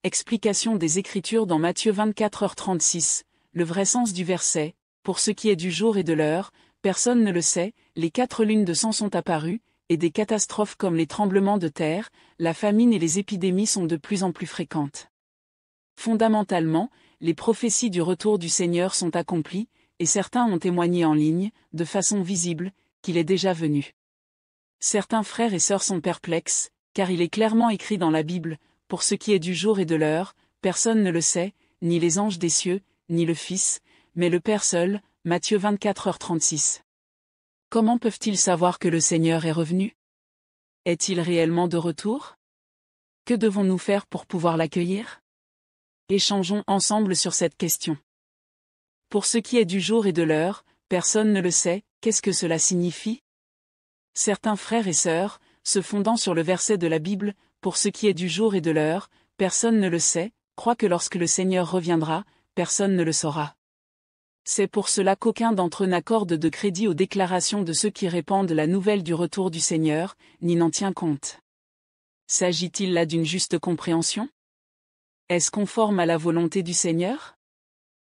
explication des Écritures dans Matthieu 24h36, le vrai sens du verset, pour ce qui est du jour et de l'heure, personne ne le sait, les 4 lunes de sang sont apparues, et des catastrophes comme les tremblements de terre, la famine et les épidémies sont de plus en plus fréquentes. Fondamentalement, les prophéties du retour du Seigneur sont accomplies, et certains ont témoigné en ligne, de façon visible, qu'il est déjà venu. Certains frères et sœurs sont perplexes, car il est clairement écrit dans la Bible, pour ce qui est du jour et de l'heure, personne ne le sait, ni les anges des cieux, ni le Fils, mais le Père seul, Matthieu 24h36. Comment peuvent-ils savoir que le Seigneur est revenu? Est-il réellement de retour? Que devons-nous faire pour pouvoir l'accueillir? Échangeons ensemble sur cette question. Pour ce qui est du jour et de l'heure, personne ne le sait, qu'est-ce que cela signifie? Certains frères et sœurs, se fondant sur le verset de la Bible, pour ce qui est du jour et de l'heure, personne ne le sait, croient que lorsque le Seigneur reviendra, personne ne le saura. C'est pour cela qu'aucun d'entre eux n'accorde de crédit aux déclarations de ceux qui répandent la nouvelle du retour du Seigneur, ni n'en tient compte. S'agit-il là d'une juste compréhension? Est-ce conforme à la volonté du Seigneur?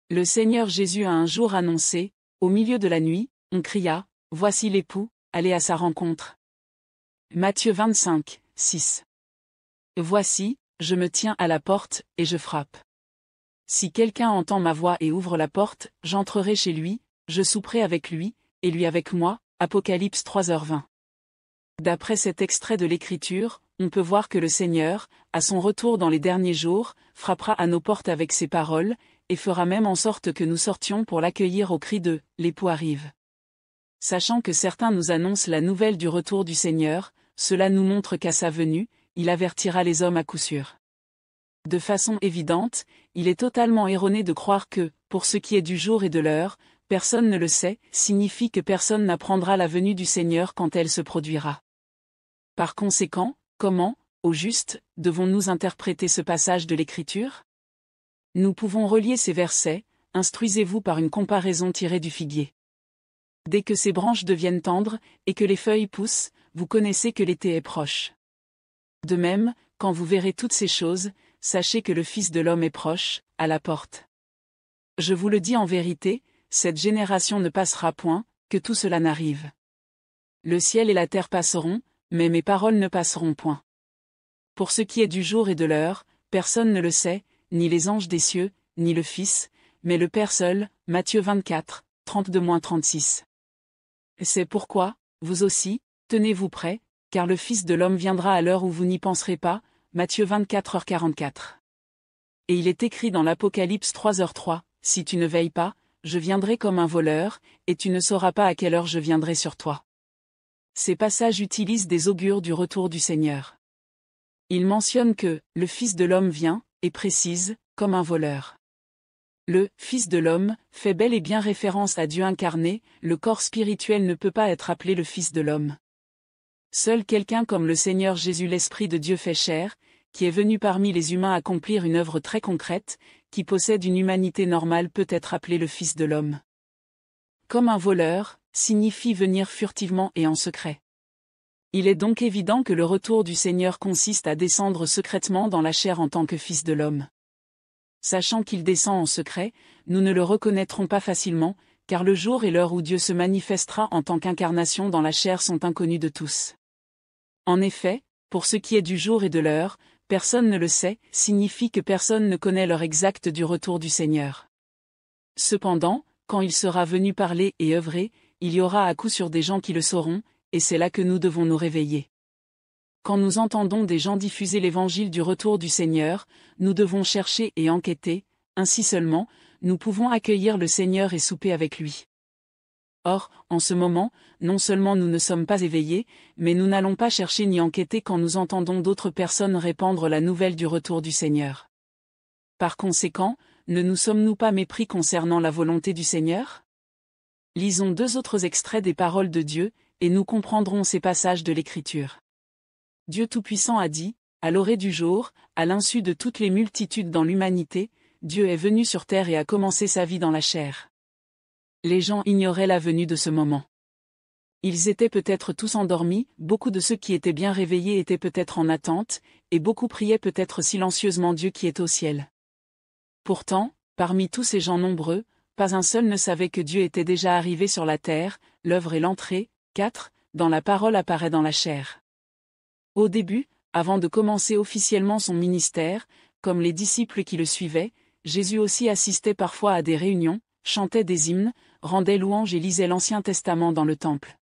Le Seigneur Jésus a un jour annoncé, au milieu de la nuit, on cria, « Voici l'époux, allez à sa rencontre. » Matthieu 25, 6. Voici, je me tiens à la porte, et je frappe. Si quelqu'un entend ma voix et ouvre la porte, j'entrerai chez lui, je souperai avec lui, et lui avec moi, Apocalypse 3h20. D'après cet extrait de l'Écriture, on peut voir que le Seigneur, à son retour dans les derniers jours, frappera à nos portes avec ses paroles, et fera même en sorte que nous sortions pour l'accueillir au cri de « L'époux arrive ». Sachant que certains nous annoncent la nouvelle du retour du Seigneur, cela nous montre qu'à sa venue, il avertira les hommes à coup sûr. De façon évidente, il est totalement erroné de croire que, pour ce qui est du jour et de l'heure, personne ne le sait, signifie que personne n'apprendra la venue du Seigneur quand elle se produira. Par conséquent, comment, au juste, devons-nous interpréter ce passage de l'Écriture? Nous pouvons relier ces versets, instruisez-vous par une comparaison tirée du figuier. Dès que ses branches deviennent tendres, et que les feuilles poussent, vous connaissez que l'été est proche. De même, quand vous verrez toutes ces choses, sachez que le Fils de l'homme est proche, à la porte. Je vous le dis en vérité, cette génération ne passera point, que tout cela n'arrive. Le ciel et la terre passeront, mais mes paroles ne passeront point. Pour ce qui est du jour et de l'heure, personne ne le sait, ni les anges des cieux, ni le Fils, mais le Père seul, Matthieu 24, 32-36. C'est pourquoi, vous aussi, tenez-vous prêts, car le Fils de l'homme viendra à l'heure où vous n'y penserez pas, Matthieu 24h44. Et il est écrit dans l'Apocalypse 3h3, « Si tu ne veilles pas, je viendrai comme un voleur, et tu ne sauras pas à quelle heure je viendrai sur toi. » Ces passages utilisent des augures du retour du Seigneur. Ils mentionnent que « le Fils de l'homme vient » et précise « comme un voleur ». Le « Fils de l'homme » fait bel et bien référence à Dieu incarné, le corps spirituel ne peut pas être appelé le Fils de l'homme. Seul quelqu'un comme le Seigneur Jésus l'Esprit de Dieu fait chair, qui est venu parmi les humains accomplir une œuvre très concrète, qui possède une humanité normale peut être appelé le Fils de l'homme. Comme un voleur, signifie venir furtivement et en secret. Il est donc évident que le retour du Seigneur consiste à descendre secrètement dans la chair en tant que Fils de l'homme. Sachant qu'il descend en secret, nous ne le reconnaîtrons pas facilement, car le jour et l'heure où Dieu se manifestera en tant qu'incarnation dans la chair sont inconnus de tous. En effet, pour ce qui est du jour et de l'heure, personne ne le sait, signifie que personne ne connaît l'heure exacte du retour du Seigneur. Cependant, quand il sera venu parler et œuvrer, il y aura à coup sûr des gens qui le sauront, et c'est là que nous devons nous réveiller. Quand nous entendons des gens diffuser l'évangile du retour du Seigneur, nous devons chercher et enquêter, ainsi seulement, nous pouvons accueillir le Seigneur et souper avec lui. Or, en ce moment, non seulement nous ne sommes pas éveillés, mais nous n'allons pas chercher ni enquêter quand nous entendons d'autres personnes répandre la nouvelle du retour du Seigneur. Par conséquent, ne nous sommes-nous pas mépris concernant la volonté du Seigneur? Lisons 2 autres extraits des paroles de Dieu, et nous comprendrons ces passages de l'Écriture. Dieu Tout-Puissant a dit, à l'orée du jour, à l'insu de toutes les multitudes dans l'humanité, Dieu est venu sur terre et a commencé sa vie dans la chair. Les gens ignoraient la venue de ce moment. Ils étaient peut-être tous endormis, beaucoup de ceux qui étaient bien réveillés étaient peut-être en attente, et beaucoup priaient peut-être silencieusement Dieu qui est au ciel. Pourtant, parmi tous ces gens nombreux, pas un seul ne savait que Dieu était déjà arrivé sur la terre, l'œuvre et l'entrée. 4. Dans la parole apparaît dans la chair. Au début, avant de commencer officiellement son ministère, comme les disciples qui le suivaient, Jésus aussi assistait parfois à des réunions, chantait des hymnes, rendait louange et lisait l'Ancien Testament dans le temple.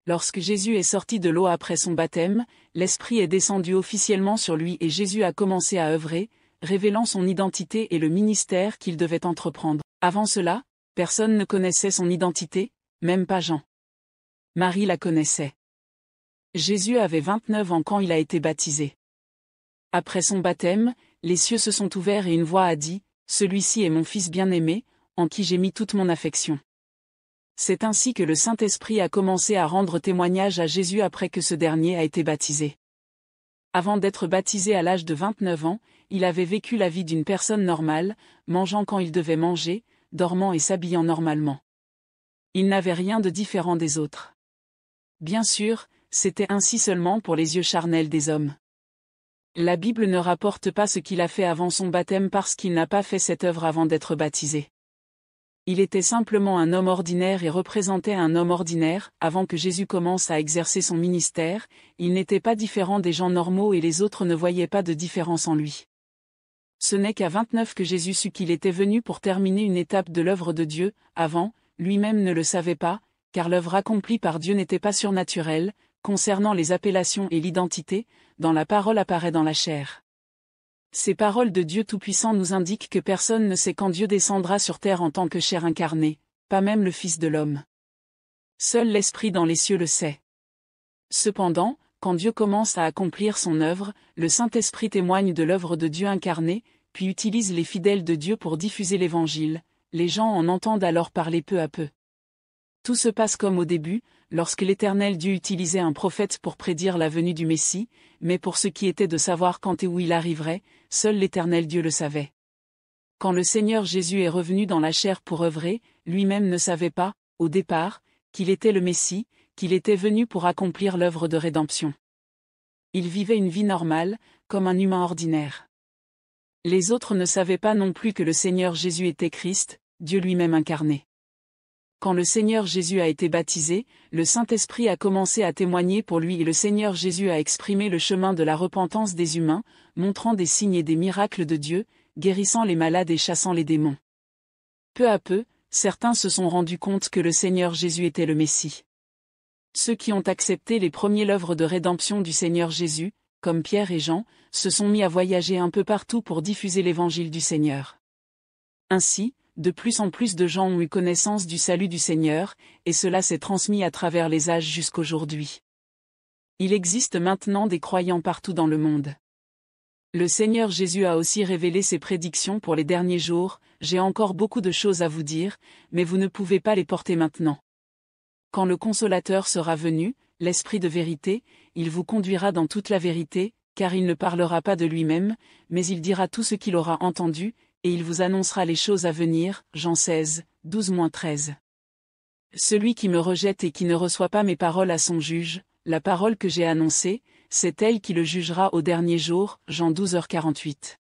Lorsque Jésus est sorti de l'eau après son baptême, l'Esprit est descendu officiellement sur lui et Jésus a commencé à œuvrer, révélant son identité et le ministère qu'il devait entreprendre. Avant cela, personne ne connaissait son identité, même pas Jean. Marie la connaissait. Jésus avait 29 ans quand il a été baptisé. Après son baptême, les cieux se sont ouverts et une voix a dit, « Celui-ci est mon Fils bien-aimé, en qui j'ai mis toute mon affection. » C'est ainsi que le Saint-Esprit a commencé à rendre témoignage à Jésus après que ce dernier a été baptisé. Avant d'être baptisé à l'âge de 29 ans, il avait vécu la vie d'une personne normale, mangeant quand il devait manger, dormant et s'habillant normalement. Il n'avait rien de différent des autres. Bien sûr, c'était ainsi seulement pour les yeux charnels des hommes. La Bible ne rapporte pas ce qu'il a fait avant son baptême parce qu'il n'a pas fait cette œuvre avant d'être baptisé. Il était simplement un homme ordinaire et représentait un homme ordinaire. Avant que Jésus commence à exercer son ministère, il n'était pas différent des gens normaux et les autres ne voyaient pas de différence en lui. Ce n'est qu'à 29 que Jésus sut qu'il était venu pour terminer une étape de l'œuvre de Dieu. Avant, lui-même ne le savait pas, car l'œuvre accomplie par Dieu n'était pas surnaturelle. Concernant les appellations et l'identité, dans la parole apparaît dans la chair. Ces paroles de Dieu Tout-Puissant nous indiquent que personne ne sait quand Dieu descendra sur terre en tant que chair incarnée, pas même le Fils de l'homme. Seul l'Esprit dans les cieux le sait. Cependant, quand Dieu commence à accomplir son œuvre, le Saint-Esprit témoigne de l'œuvre de Dieu incarné, puis utilise les fidèles de Dieu pour diffuser l'Évangile. Les gens en entendent alors parler peu à peu. Tout se passe comme au début, lorsque l'Éternel Dieu utilisait un prophète pour prédire la venue du Messie, mais pour ce qui était de savoir quand et où il arriverait, seul l'Éternel Dieu le savait. Quand le Seigneur Jésus est revenu dans la chair pour œuvrer, lui-même ne savait pas, au départ, qu'il était le Messie, qu'il était venu pour accomplir l'œuvre de rédemption. Il vivait une vie normale, comme un humain ordinaire. Les autres ne savaient pas non plus que le Seigneur Jésus était Christ, Dieu lui-même incarné. Quand le Seigneur Jésus a été baptisé, le Saint-Esprit a commencé à témoigner pour lui et le Seigneur Jésus a exprimé le chemin de la repentance des humains, montrant des signes et des miracles de Dieu, guérissant les malades et chassant les démons. Peu à peu, certains se sont rendus compte que le Seigneur Jésus était le Messie. Ceux qui ont accepté les premiers l'œuvre de rédemption du Seigneur Jésus, comme Pierre et Jean, se sont mis à voyager un peu partout pour diffuser l'évangile du Seigneur. Ainsi, de plus en plus de gens ont eu connaissance du salut du Seigneur, et cela s'est transmis à travers les âges jusqu'aujourd'hui. Il existe maintenant des croyants partout dans le monde. Le Seigneur Jésus a aussi révélé ses prédictions pour les derniers jours. J'ai encore beaucoup de choses à vous dire, mais vous ne pouvez pas les porter maintenant. Quand le Consolateur sera venu, l'Esprit de vérité, il vous conduira dans toute la vérité, car il ne parlera pas de lui-même, mais il dira tout ce qu'il aura entendu, et il vous annoncera les choses à venir. Jean 16, 12-13. Celui qui me rejette et qui ne reçoit pas mes paroles à son juge, la parole que j'ai annoncée, c'est elle qui le jugera au dernier jour. Jean 12h48.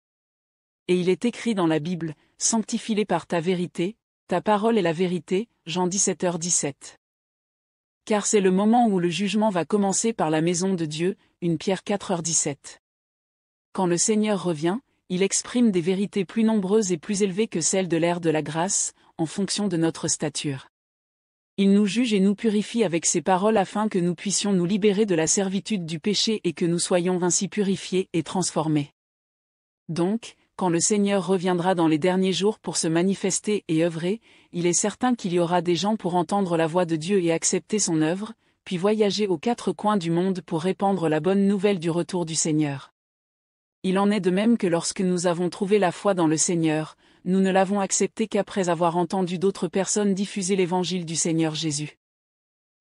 Et il est écrit dans la Bible, sanctifie-les par ta vérité, ta parole est la vérité. Jean 17h17. Car c'est le moment où le jugement va commencer par la maison de Dieu. 1 Pierre 4h17. Quand le Seigneur revient, il exprime des vérités plus nombreuses et plus élevées que celles de l'ère de la grâce, en fonction de notre stature. Il nous juge et nous purifie avec ses paroles afin que nous puissions nous libérer de la servitude du péché et que nous soyons ainsi purifiés et transformés. Donc, quand le Seigneur reviendra dans les derniers jours pour se manifester et œuvrer, il est certain qu'il y aura des gens pour entendre la voix de Dieu et accepter son œuvre, puis voyager aux quatre coins du monde pour répandre la bonne nouvelle du retour du Seigneur. Il en est de même que lorsque nous avons trouvé la foi dans le Seigneur, nous ne l'avons accepté qu'après avoir entendu d'autres personnes diffuser l'évangile du Seigneur Jésus.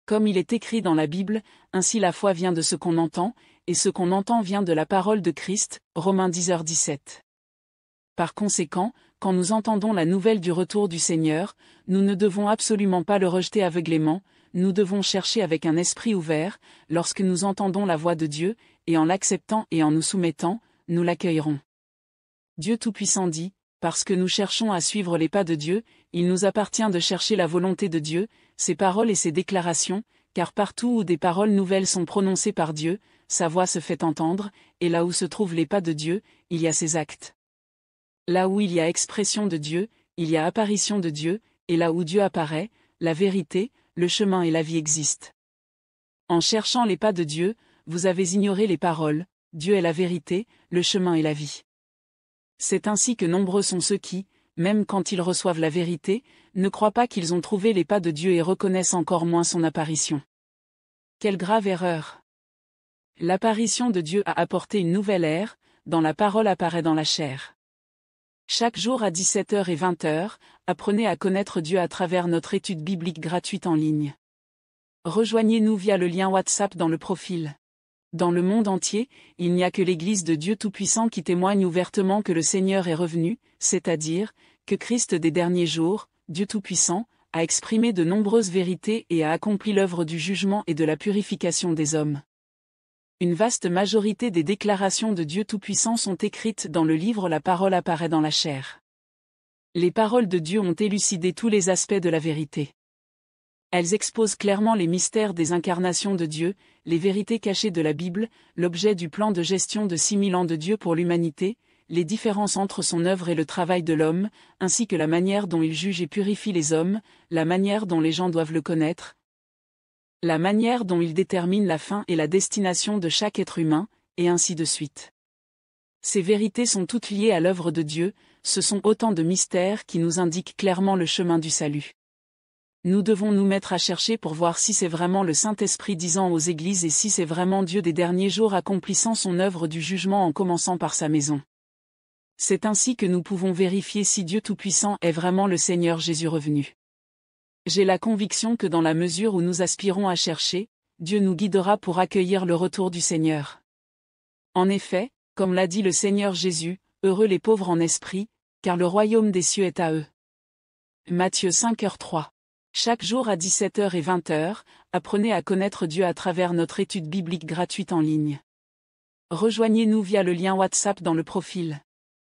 Comme il est écrit dans la Bible, ainsi la foi vient de ce qu'on entend, et ce qu'on entend vient de la parole de Christ. Romains 10h17. Par conséquent, quand nous entendons la nouvelle du retour du Seigneur, nous ne devons absolument pas le rejeter aveuglément, nous devons chercher avec un esprit ouvert, lorsque nous entendons la voix de Dieu, et en l'acceptant et en nous soumettant, nous l'accueillerons. Dieu Tout-Puissant dit, parce que nous cherchons à suivre les pas de Dieu, il nous appartient de chercher la volonté de Dieu, ses paroles et ses déclarations, car partout où des paroles nouvelles sont prononcées par Dieu, sa voix se fait entendre, et là où se trouvent les pas de Dieu, il y a ses actes. Là où il y a expression de Dieu, il y a apparition de Dieu, et là où Dieu apparaît, la vérité, le chemin et la vie existent. En cherchant les pas de Dieu, vous avez ignoré les paroles, Dieu est la vérité, le chemin et la vie. C'est ainsi que nombreux sont ceux qui, même quand ils reçoivent la vérité, ne croient pas qu'ils ont trouvé les pas de Dieu et reconnaissent encore moins son apparition. Quelle grave erreur! L'apparition de Dieu a apporté une nouvelle ère, dans la parole apparaît dans la chair. Chaque jour à 17h et 20h, apprenez à connaître Dieu à travers notre étude biblique gratuite en ligne. Rejoignez-nous via le lien WhatsApp dans le profil. Dans le monde entier, il n'y a que l'Église de Dieu Tout-Puissant qui témoigne ouvertement que le Seigneur est revenu, c'est-à-dire, que Christ des derniers jours, Dieu Tout-Puissant, a exprimé de nombreuses vérités et a accompli l'œuvre du jugement et de la purification des hommes. Une vaste majorité des déclarations de Dieu Tout-Puissant sont écrites dans le livre La parole apparaît dans la chair. Les paroles de Dieu ont élucidé tous les aspects de la vérité. Elles exposent clairement les mystères des incarnations de Dieu, les vérités cachées de la Bible, l'objet du plan de gestion de 6000 ans de Dieu pour l'humanité, les différences entre son œuvre et le travail de l'homme, ainsi que la manière dont il juge et purifie les hommes, la manière dont les gens doivent le connaître, la manière dont il détermine la fin et la destination de chaque être humain, et ainsi de suite. Ces vérités sont toutes liées à l'œuvre de Dieu, ce sont autant de mystères qui nous indiquent clairement le chemin du salut. Nous devons nous mettre à chercher pour voir si c'est vraiment le Saint-Esprit disant aux églises et si c'est vraiment Dieu des derniers jours accomplissant son œuvre du jugement en commençant par sa maison. C'est ainsi que nous pouvons vérifier si Dieu Tout-Puissant est vraiment le Seigneur Jésus revenu. J'ai la conviction que dans la mesure où nous aspirons à chercher, Dieu nous guidera pour accueillir le retour du Seigneur. En effet, comme l'a dit le Seigneur Jésus, heureux les pauvres en esprit, car le royaume des cieux est à eux. Matthieu 5h3. Chaque jour à 17h et 20h, apprenez à connaître Dieu à travers notre étude biblique gratuite en ligne. Rejoignez-nous via le lien WhatsApp dans le profil.